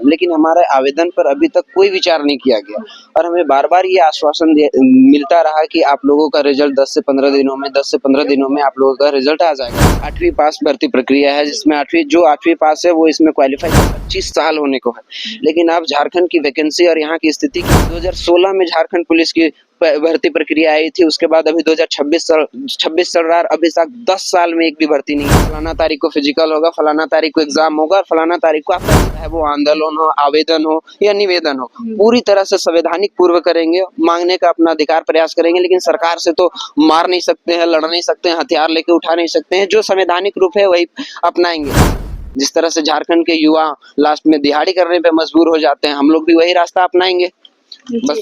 लेकिन हमारे आवेदन पर अभी तक कोई विचार नहीं किया गया और हमें बार-बार ये आश्वासन मिलता रहा कि आप लोगों का रिजल्ट 10 से 15 दिनों में 10 से 15 दिनों में आप लोगों का रिजल्ट आ जाएगा। 8वीं पास भर्ती प्रक्रिया है जिसमें 8वीं पास है वो इसमें क्वालीफाई 25 साल होने को है। लेकिन अब झारखंड की वैकेंसी और यहाँ की स्थिति 2016 में झारखंड पुलिस की भर्ती प्रक्रिया आई थी, उसके बाद अभी 2026 चल रहा है, अभी तक 10 साल में एक भी भर्ती नहीं है। फलाना तारीख को फिजिकल होगा, फलाना तारीख को एग्जाम होगा और फलाना तारीख को आपका है वो आंदोलन हो, आवेदन हो या निवेदन हो, पूरी तरह से संवैधानिक पूर्व करेंगे, मांगने का अपना अधिकार प्रयास करेंगे। लेकिन सरकार से तो मार नहीं सकते हैं, लड़ नहीं सकते हैं, हथियार लेके उठा नहीं सकते हैं। जो संवैधानिक रूप है वही अपनाएंगे। जिस तरह से झारखंड के युवा लास्ट में दिहाड़ी करने पे मजबूर हो जाते हैं, हम लोग भी वही रास्ता अपनाएंगे बस।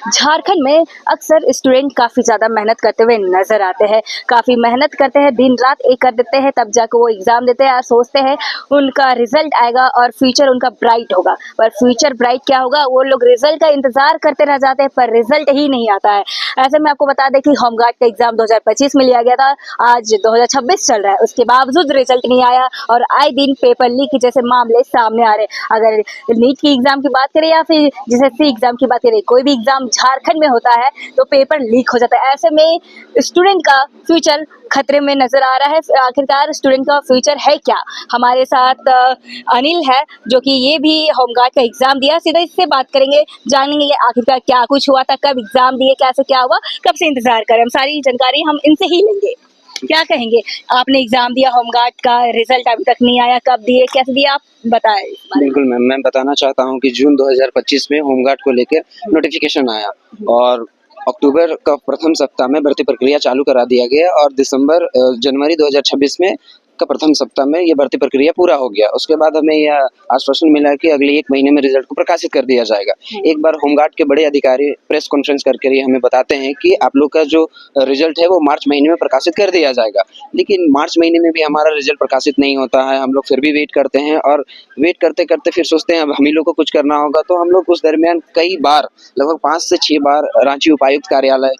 झारखंड में अक्सर स्टूडेंट काफ़ी ज़्यादा मेहनत करते हुए नज़र आते हैं, काफ़ी मेहनत करते हैं, दिन रात एक कर देते हैं, तब जाकर वो एग्ज़ाम देते हैं और सोचते हैं उनका रिजल्ट आएगा और फ्यूचर उनका ब्राइट होगा। पर फ्यूचर ब्राइट क्या होगा, वो लोग रिजल्ट का इंतज़ार करते रह जाते हैं पर रिजल्ट ही नहीं आता है। ऐसे में आपको बता दें कि होमगार्ड का एग्ज़ाम 2025 में लिया गया था, आज 2026 चल रहा है, उसके बावजूद रिजल्ट नहीं आया और आए दिन पेपर लीक जैसे मामले सामने आ रहे हैं। अगर नीट की एग्ज़ाम की बात करें या फिर जीएसएससी एग्ज़ाम की बात करें, कोई भी एग्ज़ाम झारखंड में होता है तो पेपर लीक हो जाता है। ऐसे में स्टूडेंट का फ्यूचर खतरे में नजर आ रहा है। आखिरकार स्टूडेंट का फ्यूचर है क्या? हमारे साथ अनिल है जो कि ये भी होमगार्ड का एग्जाम दिया, सीधा इससे बात करेंगे, जानेंगे आखिरकार क्या कुछ हुआ था, कब एग्जाम दिए, कैसे क्या हुआ, कब से इंतजार करें, हम सारी जानकारी हम इनसे ही लेंगे। क्या कहेंगे, आपने एग्जाम दिया, होमगार्ड का रिजल्ट अभी तक नहीं आया, कब दिए, कैसे दिए, आप बताएं। बिल्कुल मैम, मैं बताना चाहता हूं कि जून 2025 में होमगार्ड को लेकर नोटिफिकेशन आया और अक्टूबर का प्रथम सप्ताह में भर्ती प्रक्रिया चालू करा दिया गया और जनवरी 2026 में का प्रथम सप्ताह में ये भर्ती प्रक्रिया पूरा हो गया। उसके बाद हमें यह आश्वासन मिला कि अगले 1 महीने में रिजल्ट को प्रकाशित कर दिया जाएगा। एक बार होमगार्ड के बड़े अधिकारी प्रेस कॉन्फ्रेंस करके ये हमें बताते हैं कि आप लोग का जो रिजल्ट है वो मार्च महीने में प्रकाशित कर दिया जाएगा। लेकिन मार्च महीने में भी हमारा रिजल्ट प्रकाशित नहीं होता है, हम लोग फिर भी वेट करते हैं और वेट करते करते फिर सोचते हैं अब हम ही लोग को कुछ करना होगा। तो हम लोग उस दरमियान कई बार, लगभग 5 से 6 बार रांची उपायुक्त कार्यालय,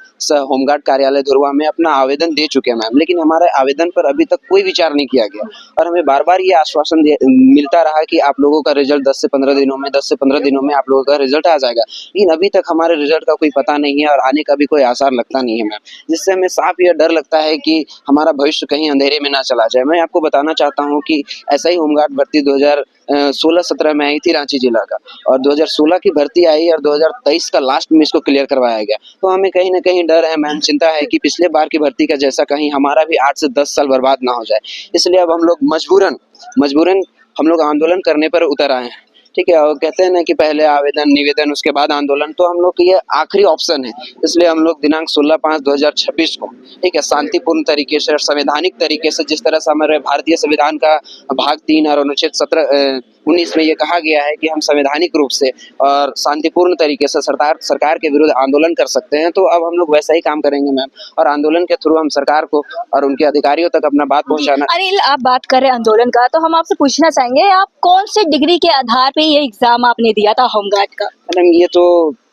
होमगार्ड कार्यालय धुरवा में अपना आवेदन दे चुके हैं मैम, लेकिन हमारे आवेदन पर अभी तक कोई विचार नहीं किया गया और हमें बार-बार ये आश्वासन मिलता रहा कि आप लोगों का रिजल्ट 10 से 15 दिनों में आप लोगों का रिजल्ट आ जाएगा। लेकिन अभी तक हमारे रिजल्ट का कोई पता नहीं है और आने का भी कोई आसार लगता नहीं है मैम, जिससे हमें साफ यह डर लगता है कि हमारा भविष्य कहीं अंधेरे में ना चला जाए। मैं आपको बताना चाहता हूँ कि ऐसा ही होमगार्ड भर्ती 2016-17 में आई थी रांची जिला का और 2016 की भर्ती आई और 2023 का लास्ट में इसको क्लियर करवाया गया। तो हमें कहीं न कहीं डर है मैम, चिंता है कि पिछले बार की भर्ती का जैसा कहीं हमारा भी 8 से 10 साल बर्बाद ना हो जाए। इसलिए अब हम लोग मजबूरन हम लोग आंदोलन करने पर उतर आए हैं। ठीक है, और कहते हैं ना कि पहले आवेदन, निवेदन, उसके बाद आंदोलन, तो हम लोग के ये आखिरी ऑप्शन है। इसलिए हम लोग दिनांक 16/5/2026 को, ठीक है, शांतिपूर्ण तरीके से और संवैधानिक तरीके से, जिस तरह से हमारे भारतीय संविधान का भाग 3 और अनुच्छेद 19 में ये कहा गया है कि हम संवैधानिक रूप से और शांतिपूर्ण तरीके से सरकार के विरुद्ध आंदोलन कर सकते हैं, तो अब हम लोग वैसा ही काम करेंगे मैम और आंदोलन के थ्रू हम सरकार को और उनके अधिकारियों तक अपना बात पहुंचाना। अनिल, आप बात कर रहे हैं आंदोलन का, तो हम आपसे पूछना चाहेंगे, आप कौन से डिग्री के आधार पे ये एग्जाम आपने दिया था होमगार्ड का? मैडम, ये तो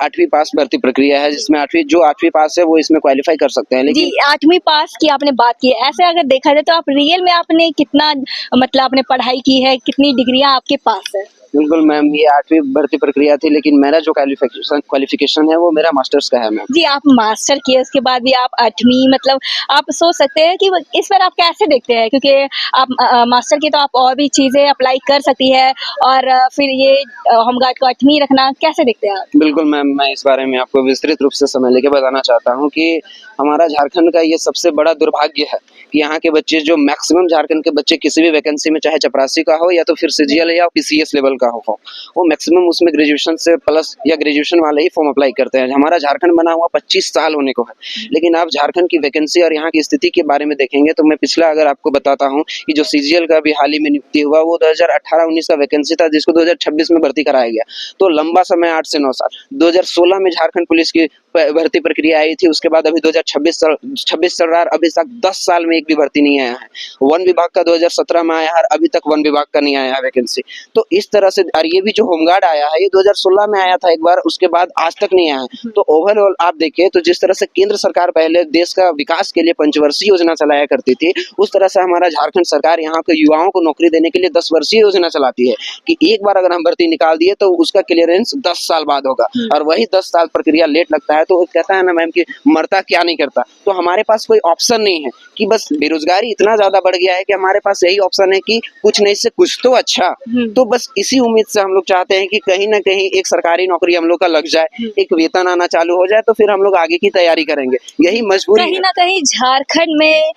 8वीं पास भर्ती प्रक्रिया है जिसमें 8वीं पास है वो इसमें क्वालिफाई कर सकते हैं। लेकिन जी, 8वीं पास की आपने बात की है, ऐसे अगर देखा जाए तो आप रियल में आपने कितना, मतलब आपने पढ़ाई की है, कितनी डिग्रियां आपके पास है? बिल्कुल मैम, ये 8वीं भर्ती प्रक्रिया थी लेकिन मेरा जो क्वालिफिकेशन है वो मेरा मास्टर्स का है मैम। जी, आप मास्टर किए, उसके बाद भी आप 8वीं, मतलब आप सोच सकते हैं कि इस पर आप कैसे देखते हैं, क्योंकि आप मास्टर की तो आप और भी चीजें अप्लाई कर सकती है और फिर ये होमगार्ड को 8वीं रखना कैसे देखते हैं आप? बिल्कुल मैम, मैं इस बारे में आपको विस्तृत रूप से समय लेके बताना चाहता हूँ कि हमारा झारखंड का ये सबसे बड़ा दुर्भाग्य है कि यहाँ के बच्चे, जो मैक्सिमम झारखंड के बच्चे किसी भी वैकेंसी में, चाहे चपरासी का हो या तो फिर सीजीएल या पीसीएस लेवल का हो फॉर्म, वो मैक्सिमम उसमें ग्रेजुएशन से प्लस या ग्रेजुएशन वाले ही फॉर्म अप्लाई करते हैं। हमारा झारखंड बना हुआ 25 साल होने को है, लेकिन आप झारखंड की वैकेंसी और यहाँ की स्थिति के बारे में देखेंगे तो मैं पिछला अगर आपको बताता हूँ कि जो सीजीएल का भी हाल ही में नियुक्ति हुआ वो 2018-19 का वैकेंसी था जिसको 2026 में भर्ती कराया गया। तो लंबा समय 8 से 9 साल। 2016 में झारखंड पुलिस की भर्ती प्रक्रिया आई थी, उसके बाद अभी 2026 चल रहा है, अभी तक 10 साल में एक भी भर्ती नहीं आया है। वन विभाग का 2017 में आया है, अभी तक वन विभाग का नहीं आया है वैकेंसी। तो इस तरह से, और ये भी जो होमगार्ड आया है ये 2016 में आया था एक बार, उसके बाद आज तक नहीं आया है। तो ओवरऑल आप देखिए तो जिस तरह से केंद्र सरकार पहले देश का विकास के लिए पंचवर्षीय योजना चलाया करती थी, उस तरह से हमारा झारखंड सरकार यहाँ के युवाओं को नौकरी देने के लिए 10 वर्षीय योजना चलाती है कि एक बार अगर हम भर्ती निकाल दिए तो उसका क्लियरेंस 10 साल बाद होगा, और वही 10 साल प्रक्रिया लेट लगता है। तो वो कहता है ना मैम कि मरता क्या नहीं करता, तो हमारे पास कोई ऑप्शन नहीं है कि बस बेरोजगारी इतना ज्यादा बढ़ गया है कि हमारे पास यही ऑप्शन है कि कुछ नहीं से कुछ तो अच्छा। तो बस इसी उम्मीद से हम लोग चाहते हैं कि कहीं ना कहीं एक सरकारी नौकरी हम लोग का लग जाए, एक वेतन आना चालू हो जाए, तो फिर हम लोग आगे की तैयारी करेंगे। यही मजबूरी कहीं है। ना कहीं झारखंड में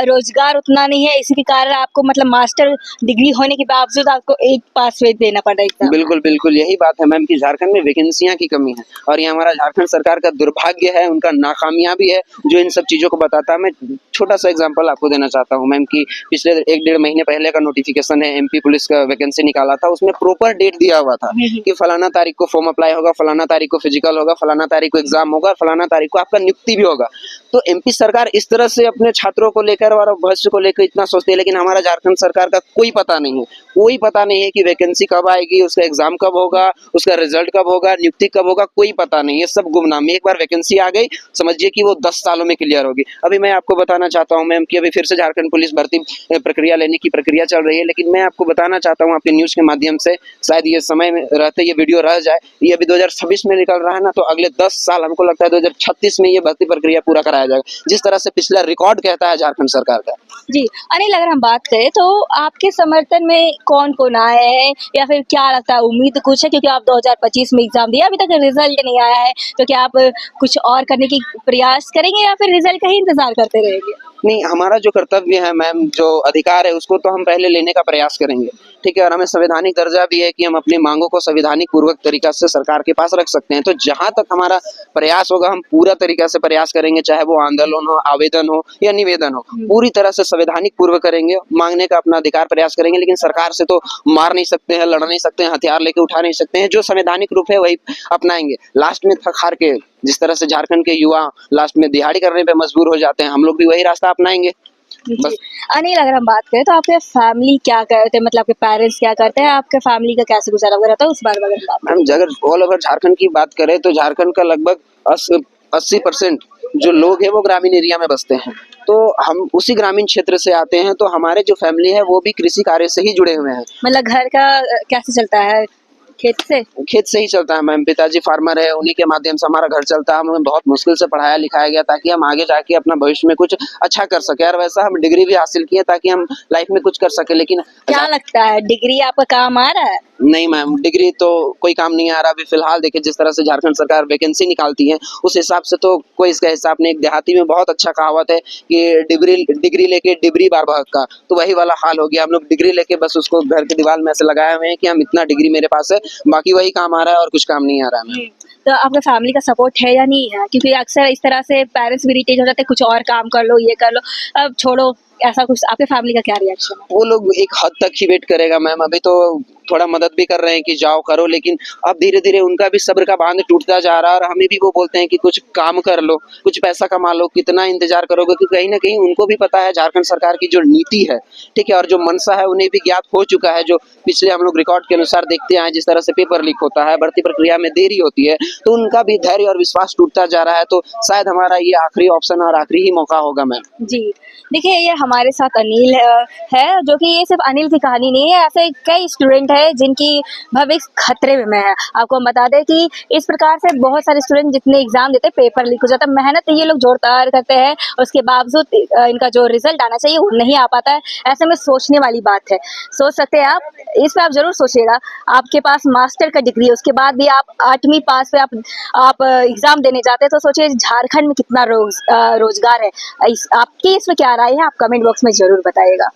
रोजगार उतना नहीं है, इसी के कारण आपको मतलब मास्टर डिग्री होने के बावजूद आपको एक पास में देना पड़ रहा है। बिल्कुल बिल्कुल यही बात है मैम कि झारखंड में वैकेंसियां की कमी है, और ये हमारा झारखंड सरकार का दुर्भाग्य है, उनका नाकामयाबी है जो इन सब चीजों को बताता है। मैं छोटा सा एग्जांपल आपको देना चाहता हूं मैम कि पिछले 1-1.5 महीने पहले का नोटिफिकेशन है, एमपी पुलिस का वैकेंसी निकाला था, उसमें प्रॉपर डेट दिया हुआ था कि फलाना तारीख को फॉर्म अप्लाई होगा, फलाना तारीख को फिजिकल होगा, फलाना तारीख को एग्जाम होगा, फलाना तारीख को आपका नियुक्ति भी होगा। तो एमपी सरकार इस तरह से अपने छात्रों को लेकर और भविष्य को लेकर इतना सोचती है, लेकिन हमारा झारखंड सरकार का कोई पता नहीं है, कोई पता नहीं है कि वैकेंसी कब आएगी, उसका एग्जाम कब होगा, उसका रिजल्ट कब होगा, नियुक्ति कब होगा, कोई पता नहीं है, सब गुमनाम। एक बार वैकेंसी आ गई, समझिए कि वो 10 सालों में क्लियर होगी। अभी मैं आपको बताना चाहता हूं मैम कि अभी फिर से झारखंड पुलिस भर्ती प्रक्रिया लेने की प्रक्रिया चल रही है, लेकिन मैं आपको बताना चाहता हूं आपके न्यूज के माध्यम से, शायद ये समय में रहते ये वीडियो रह जाए, ये अभी 2026 में निकल रहा है ना, तो अगले 10 साल हमको लगता है 2036 में ये भर्ती प्रक्रिया पूरा कराया जाएगा, जिस तरह से पिछला रिकॉर्ड कहता है झारखंड सरकार का। जी, अनिल अगर हम बात करें तो आपके समर्थन में कौन-कौन आए हैं या फिर क्या लगता है उम्मीद कुछ है, क्योंकि आप 2025 में एग्ज़ाम दिया, अभी तक रिज़ल्ट नहीं आया है, तो क्या आप कुछ और करने की प्रयास करेंगे या फिर रिज़ल्ट का ही इंतज़ार करते रहेंगे? नहीं, हमारा जो कर्तव्य है मैम, जो अधिकार है उसको तो हम पहले लेने का प्रयास करेंगे, ठीक है? और हमें संवैधानिक दर्जा भी है कि हम अपनी मांगों को संवैधानिक पूर्वक तरीका से सरकार के पास रख सकते हैं। तो जहाँ तक हमारा प्रयास होगा हम पूरा तरीका से प्रयास करेंगे, चाहे वो आंदोलन हो, आवेदन हो या निवेदन हो, पूरी तरह से संवैधानिक पूर्व करेंगे, मांगने का अपना अधिकार प्रयास करेंगे, लेकिन सरकार से तो मार नहीं सकते हैं, लड़ नहीं सकते हैं, हथियार लेके उठा नहीं सकते हैं, जो संवैधानिक रूप है वही अपनाएंगे। लास्ट में थक हार के जिस तरह से झारखंड के युवा लास्ट में दिहाड़ी करने पे मजबूर हो जाते हैं, हम लोग भी वही रास्ता अपनाएंगे। जी, बस अनिल अगर हम बात करें तो आपके फैमिली क्या करते हैं, मतलब आपके पेरेंट्स क्या करते हैं, आपके फैमिली का कैसे गुज़ारा वगैरह रहता है, उस बारे में अगर बात करें? मैम अगर ऑल ओवर झारखंड की बात करें तो झारखंड का लगभग 80% जो लोग हैं वो ग्रामीण एरिया में बसते हैं, तो हम उसी ग्रामीण क्षेत्र से आते हैं, तो हमारे जो फैमिली है वो भी कृषि कार्य से ही जुड़े हुए हैं। मतलब घर का कैसे चलता है, खेत से? खेत से ही चलता है मैम, पिताजी फार्मर है, उन्हीं के माध्यम से हमारा घर चलता है। हमें बहुत मुश्किल से पढ़ाया लिखाया गया ताकि हम आगे जाके अपना भविष्य में कुछ अच्छा कर सके, और वैसा हम डिग्री भी हासिल किए ताकि हम लाइफ में कुछ कर सके। लेकिन क्या लगता है डिग्री आपका काम आ रहा है? नहीं मैम, डिग्री तो कोई काम नहीं आ रहा। अभी फिलहाल देखिए जिस तरह से झारखंड सरकार वैकेंसी निकालती है उस हिसाब से तो कोई इसका हिसाब नहीं। एक देहाती में बहुत अच्छा कहावत है कि डिग्री लेके डिबरी बार बहक का, तो वही वाला हाल हो गया। हम लोग डिग्री लेके बस उसको घर की दीवार में ऐसे लगाए हुए हैं कि हम इतना डिग्री मेरे पास है, बाकी वही काम आ रहा है और कुछ काम नहीं आ रहा है मैम। तो आपके फैमिली का सपोर्ट है या नहीं है? क्योंकि अक्सर इस तरह से पेरेंट्स भी इरिटेट हो जाते हैं, कुछ और काम कर लो, ये कर लो, अब छोड़ो, ऐसा कुछ आपके फैमिली का क्या रिएक्शन है? वो लोग एक हद तक ही वेट करेगा मैम। अभी तो थोड़ा मदद भी कर रहे हैं कि जाओ करो, लेकिन अब धीरे-धीरे उनका भी सब्र का बाँध टूटता जा रहा है, और हमें भी वो बोलते हैं कि कुछ काम कर लो, कुछ पैसा कमा लो, कितना इंतज़ार करोगे? क्योंकि कहीं न कहीं उनको भी पता है झारखंड सरकार की जो नीति है, ठीक है? और जो मंशा है उन्हें भी ज्ञात हो चुका है, जो पिछले हम लोग रिकॉर्ड के अनुसार देखते आए हैं, जिस तरह से पेपर लीक होता है, भर्ती प्रक्रिया में देरी होती है, तो उनका भी धैर्य और विश्वास टूटता जा रहा है। तो शायद हमारा ये आखिरी ऑप्शन और आखिरी ही मौका होगा मैम। जी, देखिए ये हमारे साथ अनिल है, जो कि ये सिर्फ़ अनिल की कहानी नहीं है, ऐसे कई स्टूडेंट हैं जिनकी भविष्य खतरे में है। आपको हम बता दें कि इस प्रकार से बहुत सारे स्टूडेंट जितने एग्ज़ाम देते हैं, पेपर लीक हो जाता है, मेहनत ये लोग जोरदार करते हैं, उसके बावजूद इनका जो रिज़ल्ट आना चाहिए वो नहीं आ पाता है। ऐसे में सोचने वाली बात है। सोच सकते हैं आप, इस पे आप ज़रूर सोचिएगा। आपके पास मास्टर का डिग्री है, उसके बाद भी आप 8वीं पास पे आप एग्ज़ाम देने जाते हैं, तो सोचिए झारखंड में कितना रोज़गार है। आपकी इसमें क्या राय है, आप कमेंट बॉक्स में ज़रूर बताइएगा।